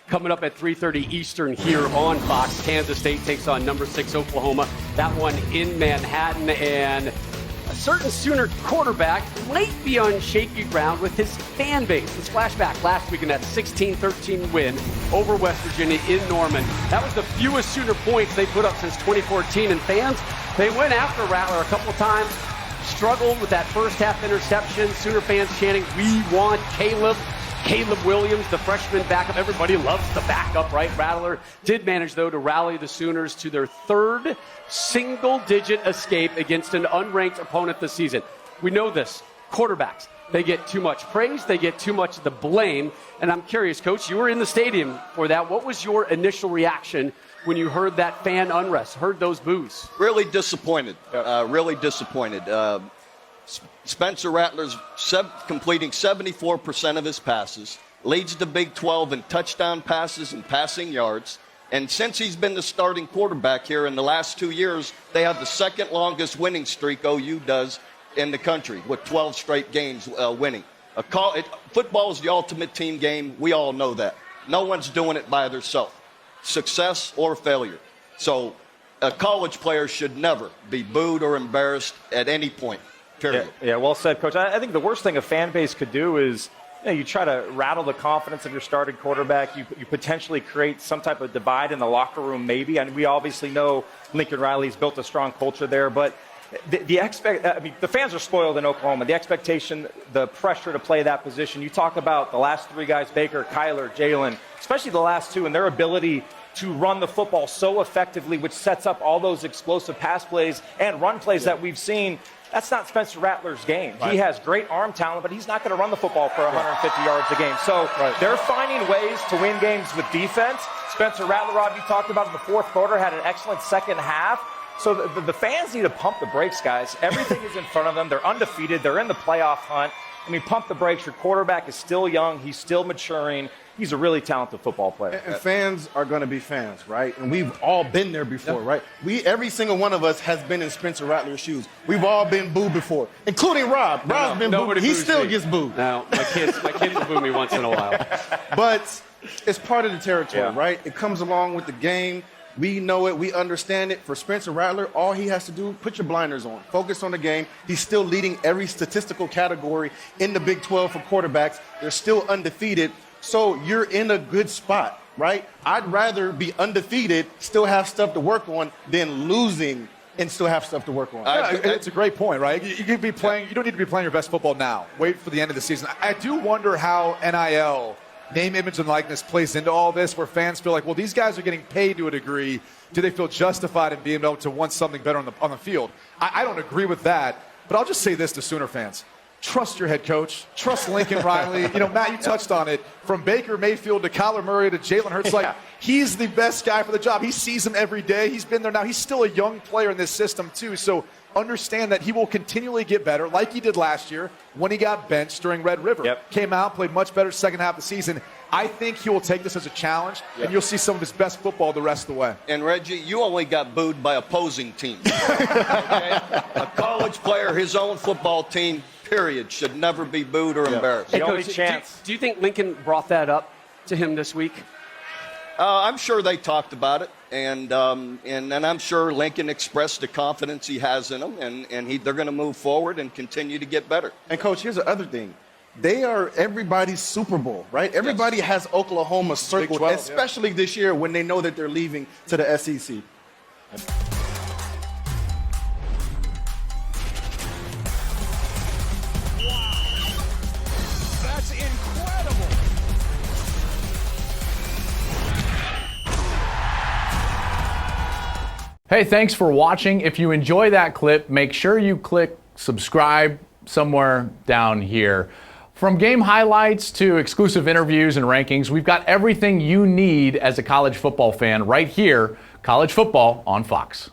Coming up at 3:30 Eastern here on Fox. Kansas State takes on number 6 Oklahoma. That one in Manhattan, and a certain Sooner quarterback might be on shaky ground with his fan base. Let's flashback last week in that 16-13 win over West Virginia in Norman. That was the fewest Sooner points they put up since 2014, and fans, they went after Rattler a couple of times. Struggled with that first half interception. Sooner fans chanting, "We want Caleb." Caleb Williams, the freshman backup. Everybody loves the backup, right? Rattler did manage, though, to rally the Sooners to their third single-digit escape against an unranked opponent this season. We know this. Quarterbacks, they get too much praise. They get too much of the blame. And I'm curious, Coach, you were in the stadium for that. What was your initial reaction when you heard that fan unrest, heard those boos? Really disappointed. Really disappointed. Spencer Rattler's completing 74% of his passes, leads the Big 12 in touchdown passes and passing yards. And since he's been the starting quarterback here in the last 2 years, they have the second longest winning streak OU does in the country, with 12 straight games winning. Football is the ultimate team game. We all know that. No one's doing it by themselves, success or failure. So a college player should never be booed or embarrassed at any point. Period. Yeah, well said, Coach. I think the worst thing a fan base could do is you try to rattle the confidence of your starting quarterback. You potentially create some type of divide in the locker room, maybe. And we obviously know Lincoln Riley's built a strong culture there. But the fans are spoiled in Oklahoma. The expectation, the pressure to play that position. You talk about the last three guys, Baker, Kyler, Jalen, especially the last two, and their ability to run the football so effectively, which sets up all those explosive pass plays and run plays that we've seen. That's not Spencer Rattler's game. Right. He has great arm talent, but he's not going to run the football for 150 yards a game. So they're finding ways to win games with defense. Spencer Rattler, Rob, you talked about in the fourth quarter, had an excellent second half. So the fans need to pump the brakes, guys. Everything is in front of them. They're undefeated. They're in the playoff hunt. I mean, pump the brakes. Your quarterback is still young. He's still maturing. He's a really talented football player. And fans are going to be fans, right? And we've all been there before, right? Every single one of us has been in Spencer Rattler's shoes. We've all been booed before, including Rob. Rob's been booed. He still gets booed. No, my kids boo me once in a while. But it's part of the territory, right? It comes along with the game. We know it. We understand it. For Spencer Rattler, all he has to do, put your blinders on. Focus on the game. He's still leading every statistical category in the Big 12 for quarterbacks. They're still undefeated. So you're in a good spot, right? I'd rather be undefeated, still have stuff to work on, than losing and still have stuff to work on. It's a great point, right? You could be playing. You don't need to be playing your best football now. Wait for the end of the season. I do wonder how NIL, name, image, and likeness, plays into all this, where fans feel like, well, these guys are getting paid to a degree. Do they feel justified in being able to want something better on the field? I don't agree with that, but I'll just say this to Sooner fans. Trust your head coach. Trust Lincoln Riley. Matt, you touched on it. From Baker Mayfield to Kyler Murray to Jalen Hurts, he's the best guy for the job. He sees him every day. He's been there now. He's still a young player in this system, too. So understand that he will continually get better, like he did last year when he got benched during Red River. Came out, played much better second half of the season. I think he will take this as a challenge, and you'll see some of his best football the rest of the way. And, Reggie, you only got booed by opposing teams. Okay? A college player, his own football team, period, should never be booed or embarrassed. Hey, Coach, do you think Lincoln brought that up to him this week? I'm sure they talked about it, and I'm sure Lincoln expressed the confidence he has in them, and they're going to move forward and continue to get better. And, Coach, here's the other thing. They are everybody's Super Bowl, right? Everybody has Oklahoma circled, 12, especially this year when they know that they're leaving to the SEC. That's incredible. Hey, thanks for watching. If you enjoy that clip, make sure you click subscribe somewhere down here. From game highlights to exclusive interviews and rankings, we've got everything you need as a college football fan right here. College football on Fox.